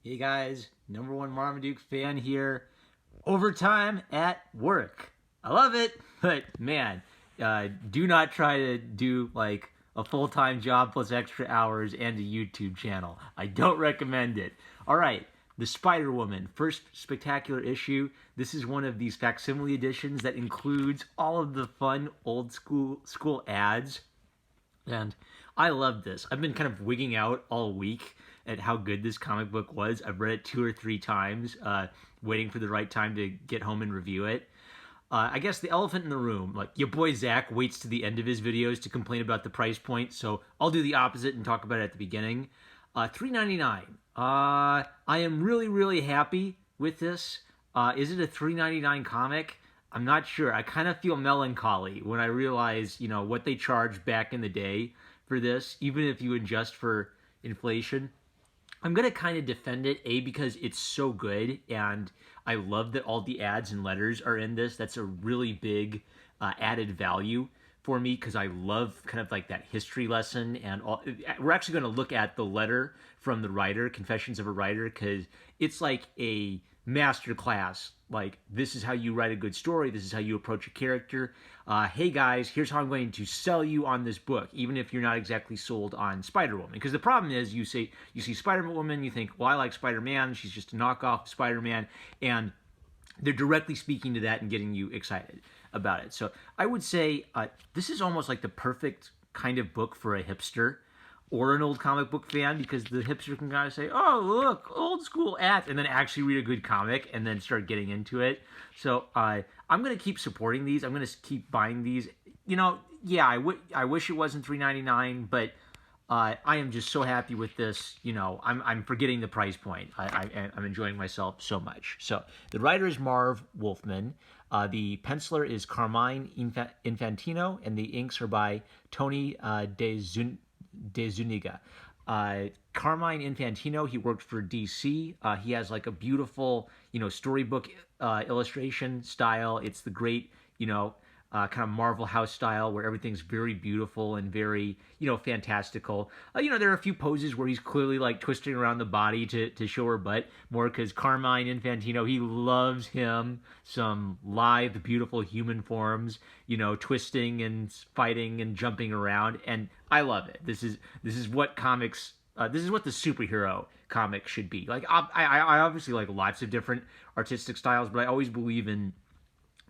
Hey guys, number one Marmaduke fan here. Overtime at work. I love it, but man, do not try to do like a full-time job plus extra hours and a YouTube channel. I don't recommend it. All right, the Spider-Woman, first spectacular issue. This is one of these facsimile editions that includes all of the fun old school ads. And I love this. I've been kind of wigging out all week at how good this comic book was. I've read it 2 or 3 times, waiting for the right time to get home and review it. I guess the elephant in the room, like your boy Zach waits to the end of his videos to complain about the price point, so I'll do the opposite and talk about it at the beginning. $3.99. I am really happy with this. Is it a $3.99 comic? I'm not sure. I kind of feel melancholy when I realize, what they charged back in the day for this, even if you adjust for inflation. I'm going to kind of defend it, because it's so good, and I love that all the ads and letters are in this. That's a really big added value for me, because I love kind of like that history lesson. And we're actually going to look at the letter from the writer, Confessions of a Writer, because it's like a master class. Like, this is how you write a good story. This is how you approach a character. Hey guys, here's how I'm going to sell you on this book, even if you're not exactly sold on Spider-Woman. Because the problem is, you see Spider-Woman, you think, well, I like Spider-Man. She's just a knockoff of Spider-Man. And they're directly speaking to that and getting you excited about it. So I would say this is almost like the perfect kind of book for a hipster or an old comic book fan, because the hipster can kind of say, oh, look, old school ads, and then actually read a good comic and then start getting into it. So I'm going to keep supporting these. I'm going to keep buying these. Yeah, I wish it wasn't $3.99, but I am just so happy with this. I'm forgetting the price point. I'm enjoying myself so much. So the writer is Marv Wolfman. The penciler is Carmine Infantino, and the inks are by Tony De Zuniga. Carmine Infantino, he worked for DC. He has like a beautiful, storybook illustration style. It's the great, kind of Marvel House style where everything's very beautiful and very, fantastical. There are a few poses where he's clearly like twisting around the body to show her butt more, because Carmine Infantino, he loves him some lithe, beautiful human forms, twisting and fighting and jumping around, and I love it. This is what comics. This is what the superhero comic should be. Like, I obviously like lots of different artistic styles, but I always believe in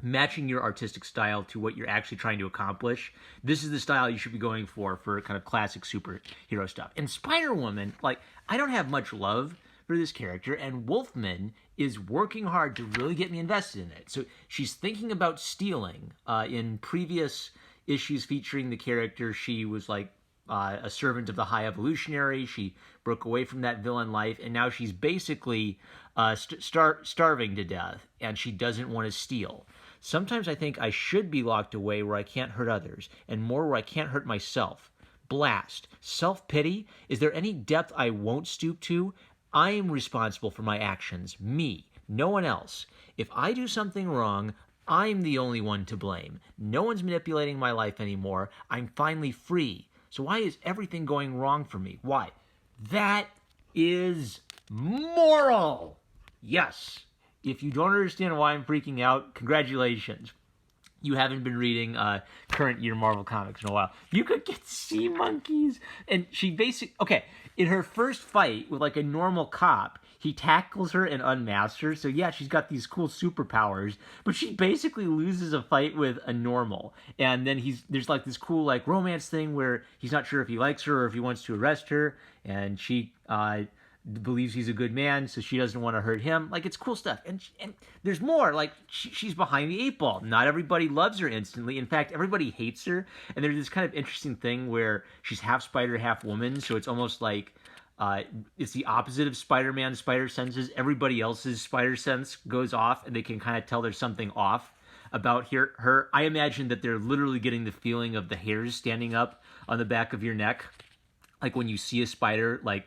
matching your artistic style to what you're actually trying to accomplish. This is the style you should be going for kind of classic superhero stuff. And Spider-Woman, like, I don't have much love for this character, and Wolfman is working hard to really get me invested in it. So she's thinking about stealing. In previous issues featuring the character, she was like a servant of the High Evolutionary. She broke away from that villain life, and now she's basically starving to death, and she doesn't want to steal. Sometimes I think I should be locked away where I can't hurt others, and more where I can't hurt myself. Blast. Self-pity? Is there any depth I won't stoop to? I am responsible for my actions. Me. No one else. If I do something wrong, I'm the only one to blame. No one's manipulating my life anymore. I'm finally free. So why is everything going wrong for me? Why? That is moral. Yes. If you don't understand why I'm freaking out, congratulations. You haven't been reading current year Marvel Comics in a while. You could get sea monkeys. And she in her first fight with like a normal cop, he tackles her and unmasks her. So yeah, she's got these cool superpowers, but she basically loses a fight with a normal. And then there's like this cool like romance thing where he's not sure if he likes her or if he wants to arrest her, and she believes he's a good man, so she doesn't want to hurt him. Like, it's cool stuff. And there's more. Like, she's behind the 8 ball. Not everybody loves her instantly. In fact, everybody hates her. And there's this kind of interesting thing where she's half spider, half woman, so it's almost like it's the opposite of Spider-Man's spider senses. Everybody else's spider sense goes off, and they can kind of tell there's something off about her. I imagine that they're literally getting the feeling of the hairs standing up on the back of your neck. Like when you see a spider, like,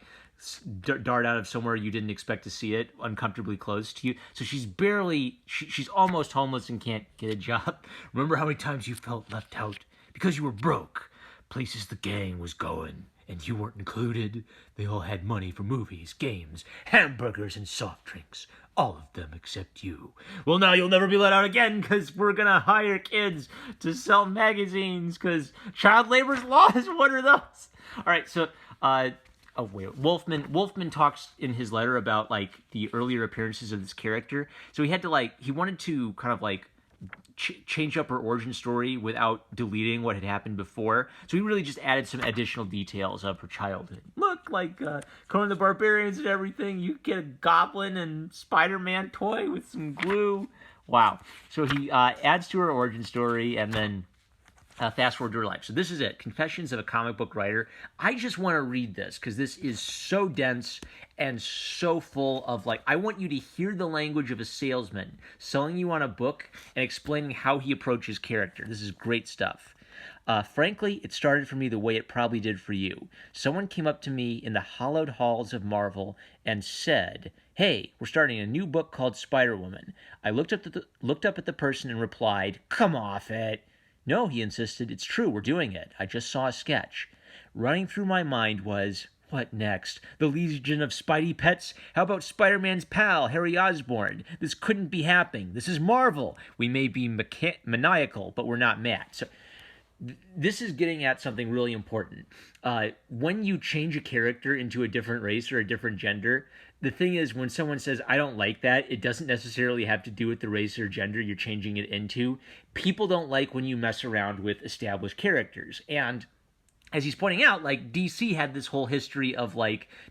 dart out of somewhere you didn't expect to see it, uncomfortably close to you. So she's almost homeless and can't get a job. Remember how many times you felt left out because you were broke? Places the gang was going and you weren't included. They all had money for movies, games, hamburgers, and soft drinks. All of them except you. Well, now you'll never be let out again because we're going to hire kids to sell magazines because child labor's law is one of those. All right, so, Wolfman talks in his letter about, like, the earlier appearances of this character. So he had to, he wanted to kind of, change up her origin story without deleting what had happened before. So he really just added some additional details of her childhood. Look, Conan the Barbarians and everything. You get a Goblin and Spider-Man toy with some glue. Wow. So he adds to her origin story and then fast forward to her life. So this is it. Confessions of a Comic Book Writer. I just want to read this because this is so dense and so full of, I want you to hear the language of a salesman selling you on a book and explaining how he approaches character. This is great stuff. Frankly, it started for me the way it probably did for you. Someone came up to me in the hallowed halls of Marvel and said, "Hey, we're starting a new book called Spider-Woman." I looked up at the person and replied, "Come off it." "No," he insisted, "it's true, we're doing it. I just saw a sketch." Running through my mind was, what next? The Legion of Spidey Pets? How about Spider-Man's pal, Harry Osborn? This couldn't be happening. This is Marvel. We may be maniacal, but we're not mad. So this is getting at something really important. When you change a character into a different race or a different gender, the thing is, when someone says, "I don't like that," it doesn't necessarily have to do with the race or gender you're changing it into. People don't like when you mess around with established characters. And as he's pointing out, DC had this whole history of,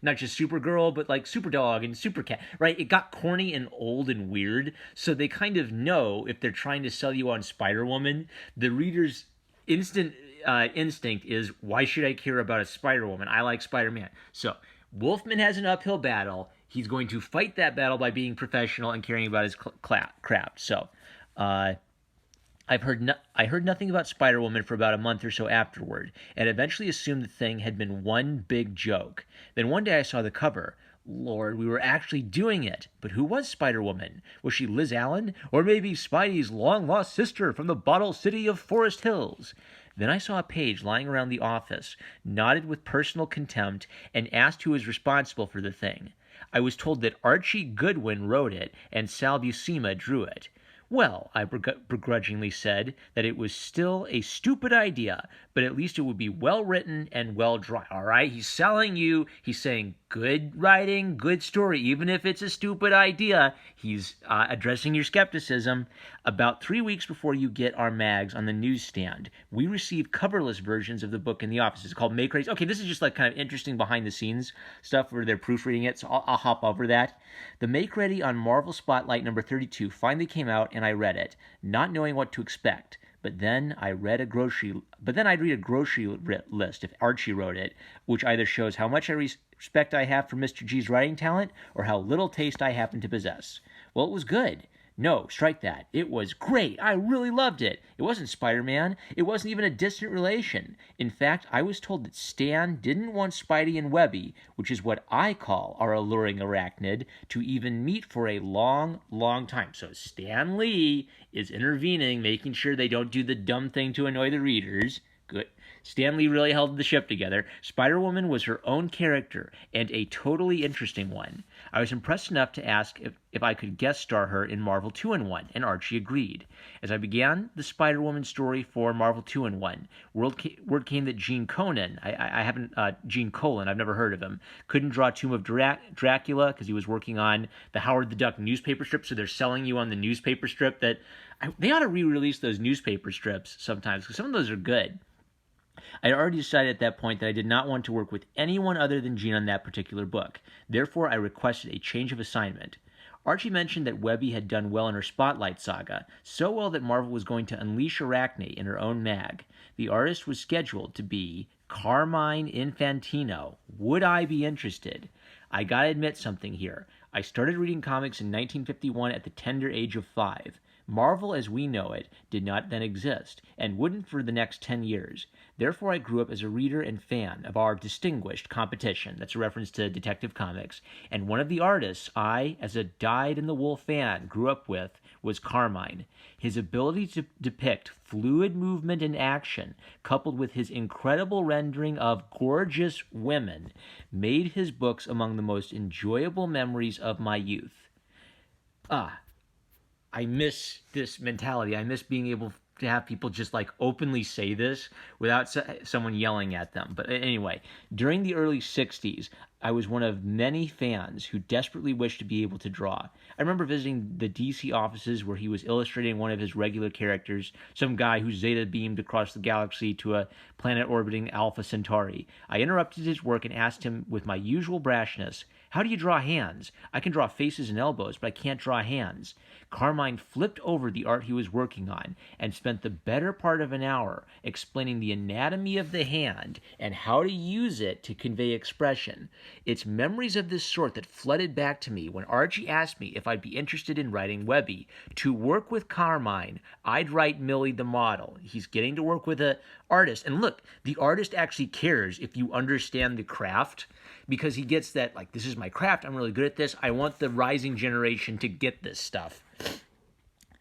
not just Supergirl, but, Superdog and Supercat, right? It got corny and old and weird, so they kind of know if they're trying to sell you on Spider-Woman, the reader's instinct is, why should I care about a Spider-Woman? I like Spider-Man. So Wolfman has an uphill battle. He's going to fight that battle by being professional and caring about his craft. So, I heard nothing about Spider-Woman for about a month or so afterward, and eventually assumed the thing had been one big joke. Then one day I saw the cover. Lord, we were actually doing it. But who was Spider-Woman? Was she Liz Allen? Or maybe Spidey's long-lost sister from the bottle city of Forest Hills? Then I saw a page lying around the office, nodded with personal contempt, and asked who was responsible for the thing. I was told that Archie Goodwin wrote it and Sal Buscema drew it. Well, I begrudgingly said that it was still a stupid idea, but at least it would be well written and well drawn. All right, he's selling you. He's saying good writing, good story, even if it's a stupid idea. He's addressing your skepticism. About 3 weeks before you get our mags on the newsstand, we receive coverless versions of the book in the office. It's called Make Ready. Okay, this is just kind of interesting behind the scenes stuff where they're proofreading it, so I'll hop over that. The Make Ready on Marvel Spotlight number 32 finally came out, and I read it, not knowing what to expect. But then I'd read a grocery list if Archie wrote it, which either shows how much respect I have for Mr. G's writing talent or how little taste I happen to possess. Well, it was good. No, strike that. It was great. I really loved it. It wasn't Spider-Man. It wasn't even a distant relation. In fact, I was told that Stan didn't want Spidey and Webby, which is what I call our alluring arachnid, to even meet for a long, long time. So Stan Lee is intervening, making sure they don't do the dumb thing to annoy the readers. Good. Stan Lee really held the ship together. Spider-Woman was her own character, and a totally interesting one. I was impressed enough to ask if I could guest star her in Marvel 2-in-1, and Archie agreed. As I began the Spider-Woman story for Marvel 2-in-1, word came that Gene Colan, Gene Colan, I've never heard of him, couldn't draw Tomb of Dracula because he was working on the Howard the Duck newspaper strip, so they're selling you on the newspaper strip that... they ought to re-release those newspaper strips sometimes, because some of those are good. I had already decided at that point that I did not want to work with anyone other than Gene on that particular book. Therefore, I requested a change of assignment. Archie mentioned that Webby had done well in her Spotlight saga, so well that Marvel was going to unleash Arachne in her own mag. The artist was scheduled to be Carmine Infantino. Would I be interested? I gotta admit something here. I started reading comics in 1951 at the tender age of 5. Marvel as we know it did not then exist, and wouldn't for the next 10 years. Therefore, I grew up as a reader and fan of our distinguished competition. That's a reference to Detective Comics. And one of the artists I, as a dyed-in-the-wool fan, grew up with was Carmine. His ability to depict fluid movement and action, coupled with his incredible rendering of gorgeous women, made his books among the most enjoyable memories of my youth. I miss this mentality. I miss being able to have people just like openly say this without someone yelling at them. But anyway, during the early 60s, I was one of many fans who desperately wished to be able to draw. I remember visiting the DC offices where he was illustrating one of his regular characters, some guy who Zeta beamed across the galaxy to a planet orbiting Alpha Centauri. I interrupted his work and asked him with my usual brashness, "How do you draw hands? I can draw faces and elbows, but I can't draw hands." Carmine flipped over the art he was working on and spent the better part of an hour explaining the anatomy of the hand and how to use it to convey expression. It's memories of this sort that flooded back to me when Archie asked me if I'd be interested in writing Webby. To work with Carmine, I'd write Millie the model. He's getting to work with an artist. And look, the artist actually cares if you understand the craft, because he gets that, like, this is my craft, I'm really good at this, I want the rising generation to get this stuff.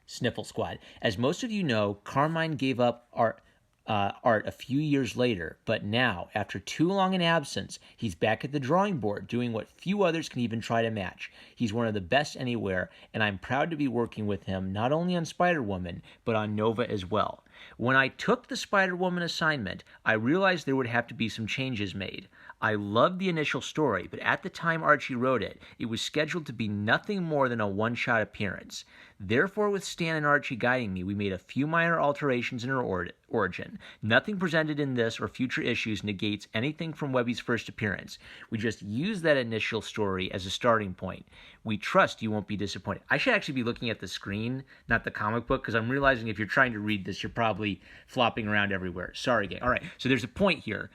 Sniffle Squad. As most of you know, Carmine gave up art a few years later, but now, after too long an absence, he's back at the drawing board doing what few others can even try to match. He's one of the best anywhere, and I'm proud to be working with him not only on Spider-Woman, but on Nova as well. When I took the Spider-Woman assignment, I realized there would have to be some changes made. I loved the initial story, but at the time Archie wrote it, it was scheduled to be nothing more than a one-shot appearance. Therefore, with Stan and Archie guiding me, we made a few minor alterations in her origin. Nothing presented in this or future issues negates anything from Webby's first appearance. We just use that initial story as a starting point. We trust you won't be disappointed. I should actually be looking at the screen, not the comic book, because I'm realizing if you're trying to read this, you're probably flopping around everywhere. Sorry, gang. All right, so there's a point here.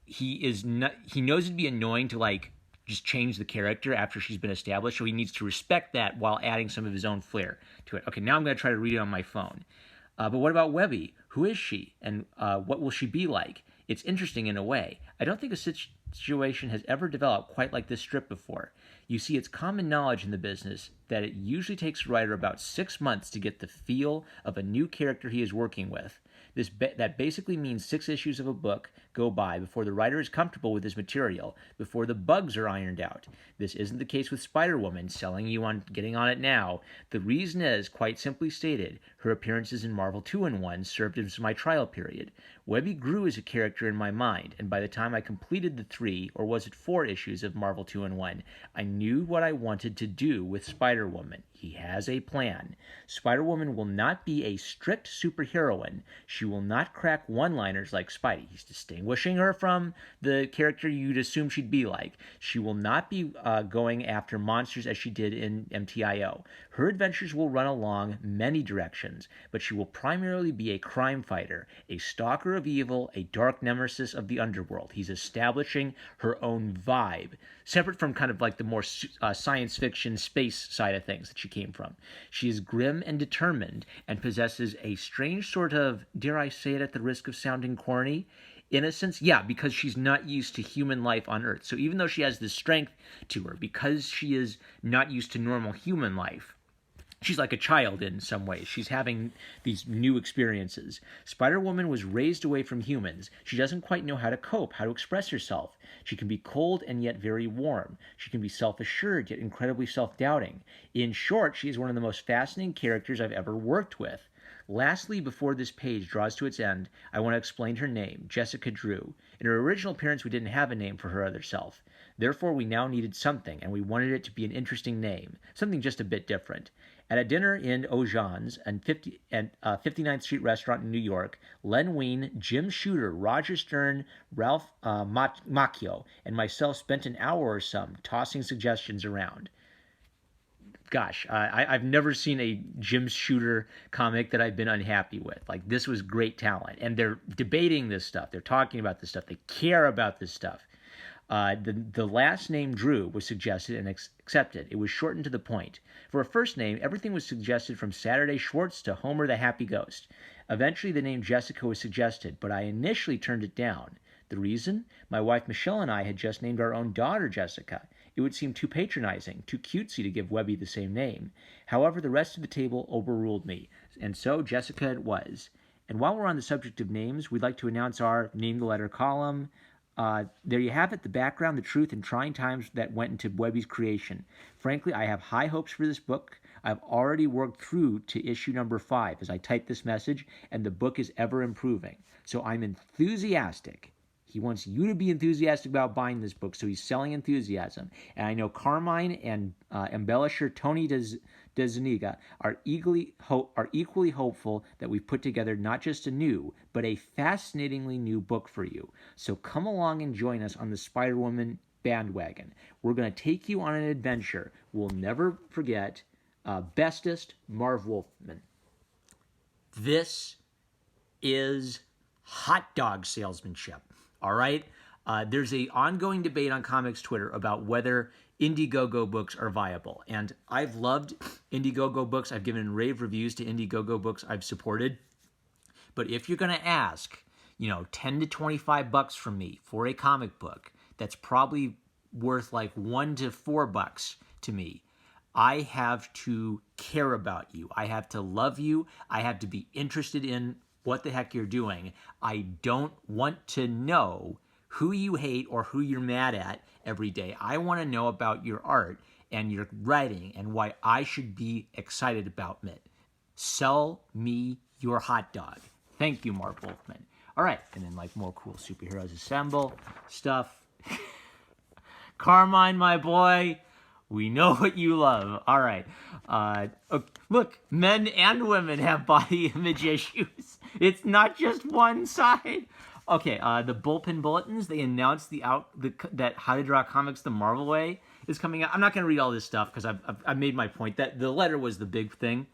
He knows it'd be annoying to like just change the character after she's been established, so he needs to respect that while adding some of his own flair to it. Okay, now I'm going to try to read it on my phone. But what about Webby? Who is she, and what will she be like? It's interesting in a way. I don't think a situation has ever developed quite like this strip before. You see, it's common knowledge in the business that it usually takes a writer about 6 months to get the feel of a new character he is working with. That basically means 6 issues of a book go by before the writer is comfortable with his material, before the bugs are ironed out. This isn't the case with Spider-Woman, selling you on getting on it now. The reason is, quite simply stated, her appearances in Marvel 2-in-1 served as my trial period. Webby grew as a character in my mind, and by the time I completed the 3, or was it 4 issues of Marvel 2-in-1, I knew what I wanted to do with Spider-Woman. He has a plan. Spider-Woman will not be a strict superheroine. She will not crack one-liners like Spidey. He's distinguishing her from the character you'd assume she'd be like. She will not be going after monsters as she did in MTIO. Her adventures will run along many directions, but she will primarily be a crime fighter, a stalker of evil, a dark nemesis of the underworld. He's establishing her own vibe, separate from kind of like the more science fiction space side of things that she came from. She is grim and determined and possesses a strange sort of, dare I say it at the risk of sounding corny, innocence. Yeah, because she's not used to human life on Earth. So even though she has this strength to her, because she is not used to normal human life, she's like a child in some ways. She's having these new experiences. Spider-Woman was raised away from humans. She doesn't quite know how to cope, how to express herself. She can be cold and yet very warm. She can be self-assured yet incredibly self-doubting. In short, she is one of the most fascinating characters I've ever worked with. Lastly, before this page draws to its end, I want to explain her name, Jessica Drew. In her original appearance, we didn't have a name for her other self. Therefore, we now needed something, and we wanted it to be an interesting name, something just a bit different. At a dinner in Ojan's and 59th Street restaurant in New York, Len Wein, Jim Shooter, Roger Stern, Ralph Macchio, and myself spent an hour or so tossing suggestions around. Gosh, I've never seen a Jim Shooter comic that I've been unhappy with. Like, this was great talent. And they're debating this stuff. They're talking about this stuff. They care about this stuff. The last name Drew was suggested and accepted. It was shortened to the point. For a first name, everything was suggested from Saturday Schwartz to Homer the Happy Ghost. Eventually, the name Jessica was suggested, but I initially turned it down. The reason? My wife Michelle and I had just named our own daughter Jessica. It would seem too patronizing, too cutesy to give Webby the same name. However, the rest of the table overruled me, and so Jessica it was. And while we're on the subject of names, we'd like to announce our Name the Letter column. There you have it, the background, the truth, and trying times that went into Webby's creation. Frankly, I have high hopes for this book. I've already worked through to issue number 5 as I type this message, and the book is ever improving. So I'm enthusiastic. He wants you to be enthusiastic about buying this book, so he's selling enthusiasm. And I know Carmine and embellisher Tony DeZuniga are equally hopeful that we've put together not just a new, but a fascinatingly new book for you. So come along and join us on the Spider-Woman bandwagon. We're going to take you on an adventure we'll never forget. Bestest, Marv Wolfman. This is hot dog salesmanship. All right? There's an ongoing debate on comics Twitter about whether Indiegogo books are viable. And I've loved Indiegogo books. I've given rave reviews to Indiegogo books I've supported. But if you're going to ask, 10 to 25 bucks from me for a comic book that's probably worth like $1 to $4 to me, I have to care about you. I have to love you. I have to be interested in what the heck you're doing. I don't want to know who you hate or who you're mad at every day. I want to know about your art and your writing and why I should be excited about it. Sell me your hot dog. Thank you, Marv Wolfman. All right, and then like more cool superheroes assemble stuff. Carmine, my boy, we know what you love. All right. Look, men and women have body image issues. It's not just one side. Okay, the Bullpen Bulletins, they announced that How to Draw Comics the Marvel Way is coming out. I'm not going to read all this stuff because I've made my point. That the letter was the big thing.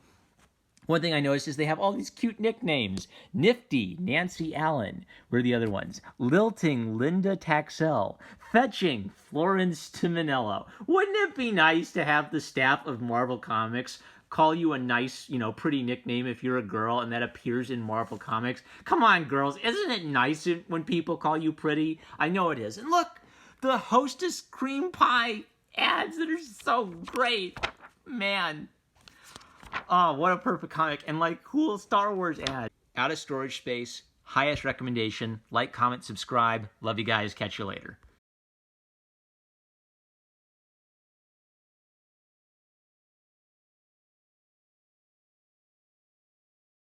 One thing I noticed is they have all these cute nicknames. Nifty, Nancy Allen. Where are the other ones? Lilting, Linda Taxell. Fetching, Florence Timonello. Wouldn't it be nice to have the staff of Marvel Comics call you a nice, pretty nickname if you're a girl and that appears in Marvel Comics? Come on, girls. Isn't it nice when people call you pretty? I know it is. And look, the Hostess cream pie ads that are so great. Man. Oh, what a perfect comic. And like cool Star Wars ad. Out of storage space. Highest recommendation. Like, comment, subscribe. Love you guys. Catch you later.